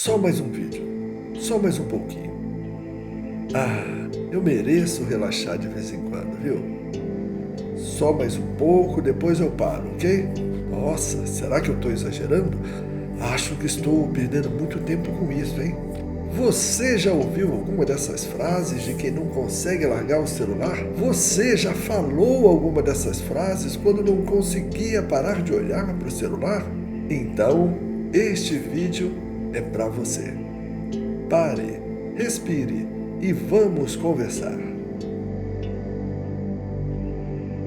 Só mais um vídeo, só mais um pouquinho. Eu mereço relaxar de vez em quando, viu? Só mais um pouco, depois eu paro, ok? Nossa, será que eu estou exagerando? Acho que estou perdendo muito tempo com isso, hein? Você já ouviu alguma dessas frases de quem não consegue largar o celular? Você já falou alguma dessas frases quando não conseguia parar de olhar para o celular? Então, este vídeo é para você. Pare, respire e vamos conversar.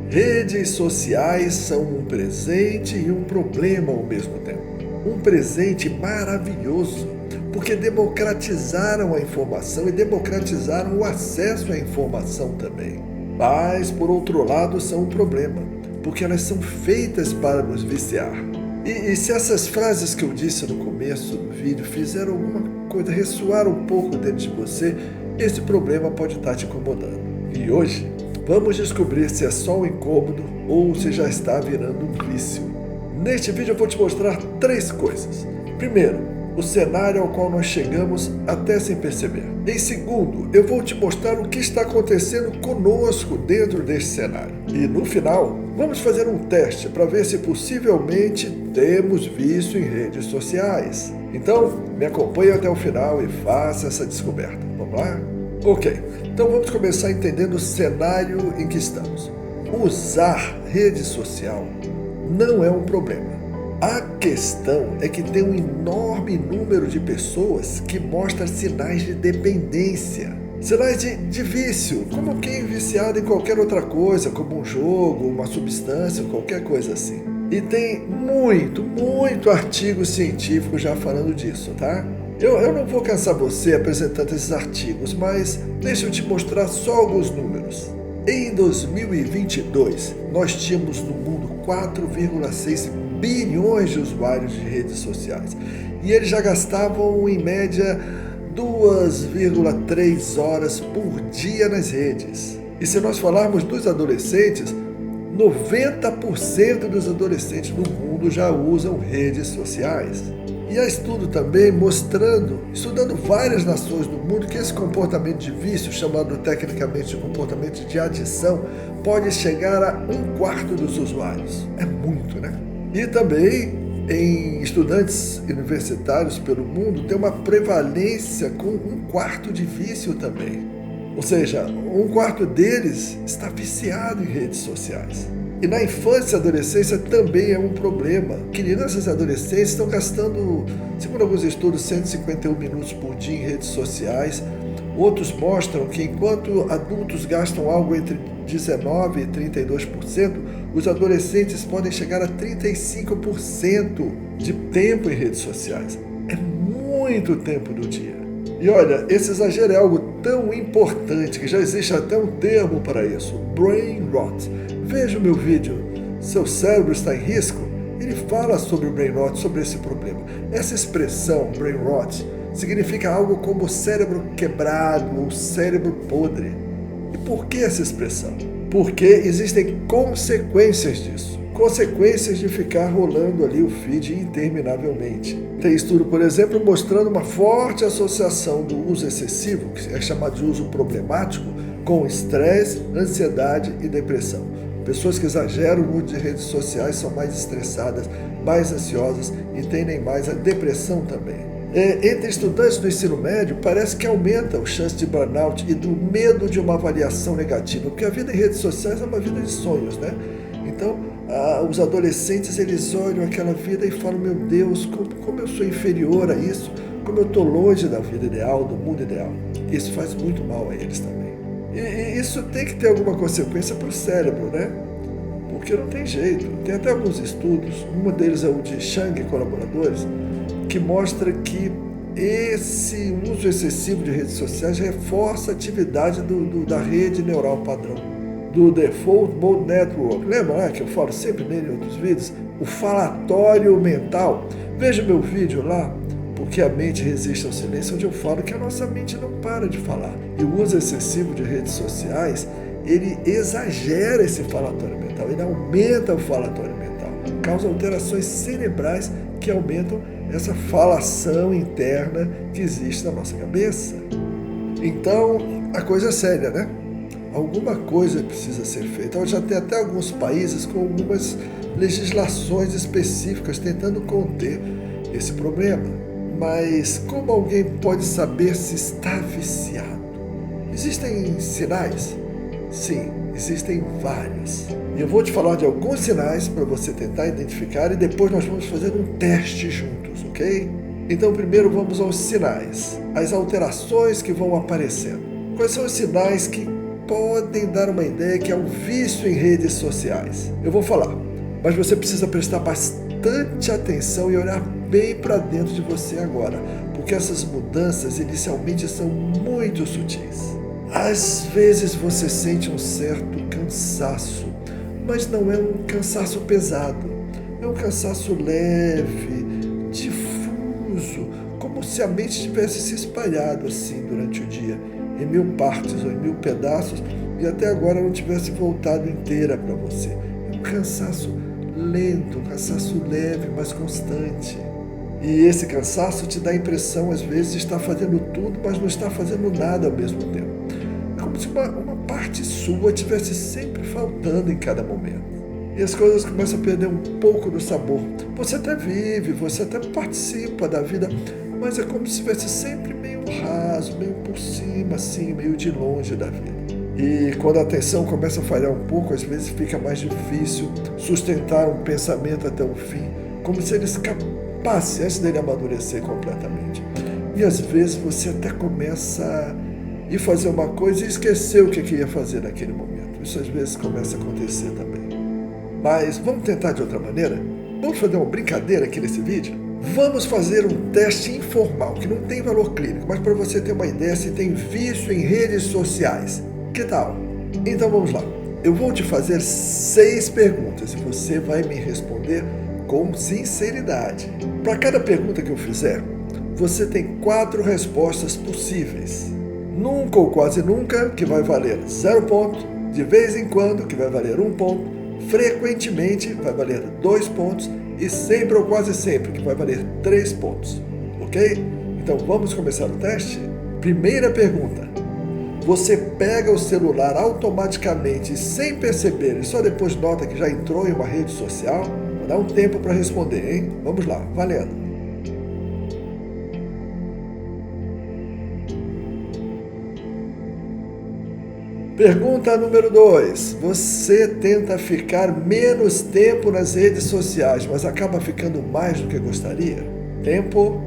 Redes sociais são um presente e um problema ao mesmo tempo. Um presente maravilhoso, porque democratizaram a informação e democratizaram o acesso à informação também. Mas, por outro lado, são um problema, porque elas são feitas para nos viciar. E se essas frases que eu disse no começo do vídeo fizeram alguma coisa ressoar um pouco dentro de você, esse problema pode estar te incomodando. E hoje, vamos descobrir se é só um incômodo ou se já está virando um vício. Neste vídeo eu vou te mostrar 3 coisas. Primeiro, o cenário ao qual nós chegamos até sem perceber. Em segundo, eu vou te mostrar o que está acontecendo conosco dentro deste cenário. E no final, vamos fazer um teste para ver se possivelmente temos vício em redes sociais. Então, me acompanhe até o final e faça essa descoberta. Vamos lá? Ok, então vamos começar entendendo o cenário em que estamos. Usar rede social não é um problema. A questão é que tem um enorme número de pessoas que mostram sinais de dependência, sinais de vício, como quem é viciado em qualquer outra coisa, como um jogo, uma substância, qualquer coisa assim. E tem muito artigo científico já falando disso, tá? Eu não vou cansar você apresentando esses artigos, mas deixa eu te mostrar só alguns números. Em 2022, nós tínhamos no mundo 4,6 bilhões de usuários de redes sociais. E eles já gastavam, em média, 2,3 horas por dia nas redes. E se nós falarmos dos adolescentes, 90% dos adolescentes no mundo já usam redes sociais. E há estudo também estudando várias nações do mundo, que esse comportamento de vício, chamado tecnicamente de comportamento de adição, pode chegar a 1/4 dos usuários. É muito, né? E também, em estudantes universitários pelo mundo, tem uma prevalência com 1/4 de vício também. Ou seja, 1/4 deles está viciado em redes sociais. E na infância e adolescência também é um problema. Crianças e adolescentes estão gastando, segundo alguns estudos, 151 minutos por dia em redes sociais. Outros mostram que enquanto adultos gastam algo entre 19% e 32%, os adolescentes podem chegar a 35% de tempo em redes sociais. É muito tempo do dia. E olha, esse exagero é algo tão importante que já existe até um termo para isso, brain rot. Veja o meu vídeo, seu cérebro está em risco? Ele fala sobre o brain rot, sobre esse problema. Essa expressão, brain rot, significa algo como cérebro quebrado ou cérebro podre. E por que essa expressão? Porque existem consequências disso. Consequências de ficar rolando ali o feed interminavelmente. Tem estudo, por exemplo, mostrando uma forte associação do uso excessivo, que é chamado de uso problemático, com estresse, ansiedade e depressão. Pessoas que exageram o uso de redes sociais são mais estressadas, mais ansiosas e tendem mais a depressão também. Entre estudantes do ensino médio, parece que aumenta a chance de burnout e do medo de uma avaliação negativa, porque a vida em redes sociais é uma vida de sonhos, né? Então, os adolescentes, eles olham aquela vida e falam, meu Deus, como eu sou inferior a isso, como eu estou longe da vida ideal, do mundo ideal. Isso faz muito mal a eles também. E isso tem que ter alguma consequência para o cérebro, né? Porque não tem jeito. Tem até alguns estudos, um deles é o de Chang e colaboradores, que mostra que esse uso excessivo de redes sociais reforça a atividade da rede neural padrão, do Default Mode Network. Lembra que eu falo sempre nele em outros vídeos? O falatório mental. Veja meu vídeo lá, porque a mente resiste ao silêncio, onde eu falo que a nossa mente não para de falar. E o uso excessivo de redes sociais, ele exagera esse falatório mental, ele aumenta o falatório mental, causa alterações cerebrais que aumentam essa falação interna que existe na nossa cabeça. Então, a coisa é séria, né? Alguma coisa precisa ser feita. Já tem até alguns países com algumas legislações específicas tentando conter esse problema. Mas como alguém pode saber se está viciado? Existem sinais? Sim, existem vários. E eu vou te falar de alguns sinais para você tentar identificar e depois nós vamos fazer um teste juntos, ok? Então primeiro vamos aos sinais, as alterações que vão aparecendo. Quais são os sinais que podem dar uma ideia que é um vício em redes sociais? Eu vou falar, mas você precisa prestar bastante atenção e olhar bem para dentro de você agora, porque essas mudanças inicialmente são muito sutis. Às vezes você sente um certo cansaço, mas não é um cansaço pesado, é um cansaço leve, difuso, como se a mente tivesse se espalhado assim durante o dia, em 1000 partes ou em 1000 pedaços, e até agora não tivesse voltado inteira para você. É um cansaço lento, um cansaço leve, mas constante. E esse cansaço te dá a impressão, às vezes, de estar fazendo tudo, mas não está fazendo nada ao mesmo tempo. É como se uma parte sua estivesse sempre faltando em cada momento. E as coisas começam a perder um pouco do sabor. Você até vive, você até participa da vida, mas é como se estivesse sempre meio raso, meio por cima, assim, meio de longe da vida. E quando a atenção começa a falhar um pouco, às vezes fica mais difícil sustentar um pensamento até o fim, como se ele escapasse antes dele amadurecer completamente. E às vezes você até começa a ir fazer uma coisa e esquecer o que ia fazer naquele momento. Isso às vezes começa a acontecer também. Mas vamos tentar de outra maneira? Vamos fazer uma brincadeira aqui nesse vídeo? Vamos fazer um teste informal, que não tem valor clínico, mas para você ter uma ideia se tem vício em redes sociais. Que tal? Então vamos lá. Eu vou te fazer 6 perguntas e você vai me responder com sinceridade. Para cada pergunta que eu fizer, você tem 4 respostas possíveis. Nunca ou quase nunca, que vai valer 0 ponto. De vez em quando, que vai valer 1 ponto. Frequentemente, vai valer 2 pontos. E sempre ou quase sempre, que vai valer 3 pontos. Ok? Então vamos começar o teste? Primeira pergunta. Você pega o celular automaticamente, sem perceber, e só depois nota que já entrou em uma rede social? Vou dar um tempo para responder, hein? Vamos lá, valendo. Pergunta número 2. Você tenta ficar menos tempo nas redes sociais, mas acaba ficando mais do que gostaria? Tempo.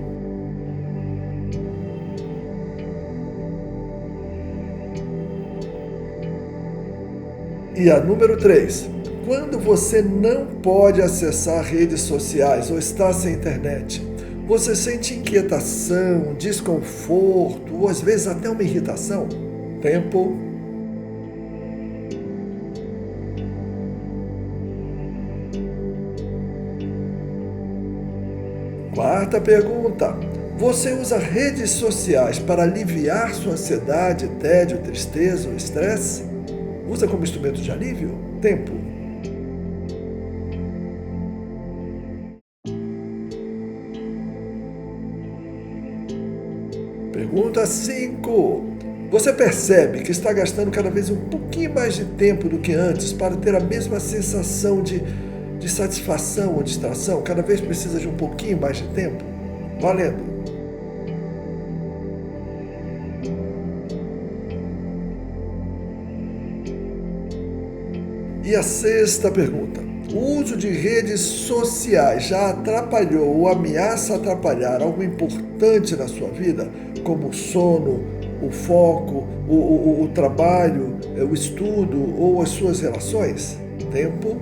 E a número 3. Quando você não pode acessar redes sociais ou está sem internet, você sente inquietação, desconforto ou às vezes até uma irritação? Tempo. Quarta pergunta. Você usa redes sociais para aliviar sua ansiedade, tédio, tristeza ou estresse? Usa como instrumento de alívio? Tempo. Pergunta 5. Você percebe que está gastando cada vez um pouquinho mais de tempo do que antes para ter a mesma sensação de satisfação ou distração? Cada vez precisa de um pouquinho mais de tempo? Valendo. E a sexta pergunta. O uso de redes sociais já atrapalhou ou ameaça atrapalhar algo importante na sua vida, como o sono, o foco, o trabalho, o estudo ou as suas relações? Tempo.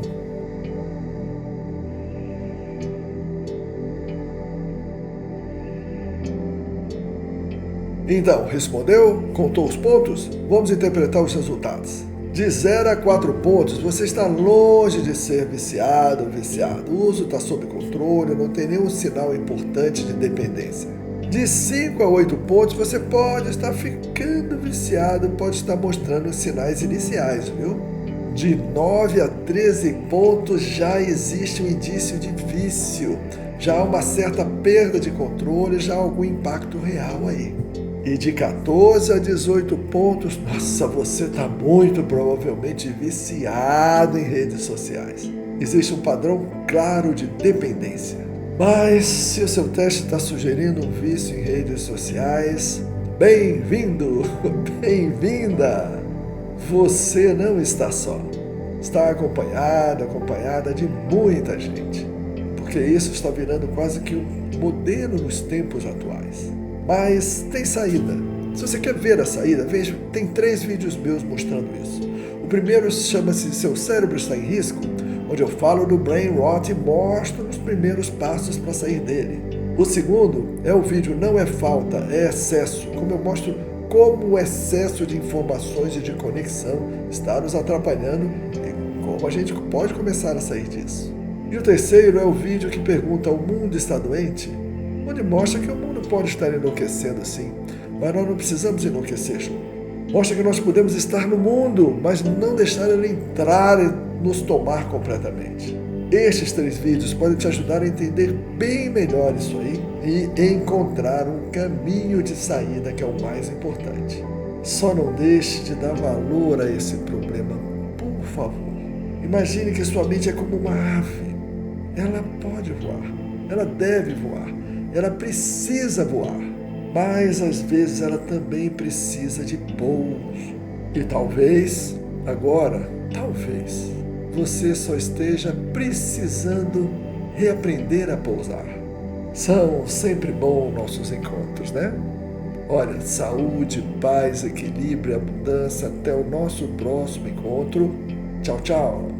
Então, respondeu? Contou os pontos? Vamos interpretar os resultados. De 0 a 4 pontos, você está longe de ser viciado ou viciado. O uso está sob controle, não tem nenhum sinal importante de dependência. De 5 a 8 pontos, você pode estar ficando viciado, pode estar mostrando os sinais iniciais, viu? De 9 a 13 pontos, já existe um indício de vício. já há uma certa perda de controle, já há algum impacto real aí. E de 14 a 18 pontos, nossa, você está muito provavelmente viciado em redes sociais. Existe um padrão claro de dependência. Mas se o seu teste está sugerindo um vício em redes sociais, bem-vindo, bem-vinda! Você não está só. Está acompanhada de muita gente. Porque isso está virando quase que um modelo nos tempos atuais. Mas tem saída. Se você quer ver a saída, veja, tem 3 vídeos meus mostrando isso. O primeiro chama-se Seu Cérebro Está em Risco, onde eu falo do brain rot e mostro os primeiros passos para sair dele. O segundo é o vídeo Não é Falta, é Excesso, como eu mostro como o excesso de informações e de conexão está nos atrapalhando e como a gente pode começar a sair disso. E o terceiro é o vídeo que pergunta: o mundo está doente? Onde mostra que o mundo pode estar enlouquecendo sim, mas nós não precisamos enlouquecer, João. Mostra que nós podemos estar no mundo, mas não deixar ele entrar e nos tomar completamente. Estes 3 vídeos podem te ajudar a entender bem melhor isso aí e encontrar um caminho de saída, que é o mais importante. Só não deixe de dar valor a esse problema, por favor. Imagine que sua mente é como uma ave. Ela pode voar, ela deve voar, ela precisa voar, mas às vezes ela também precisa de pouso. E talvez, agora, você só esteja precisando reaprender a pousar. São sempre bons nossos encontros, né? Olha, saúde, paz, equilíbrio, abundância. Até o nosso próximo encontro. Tchau, tchau.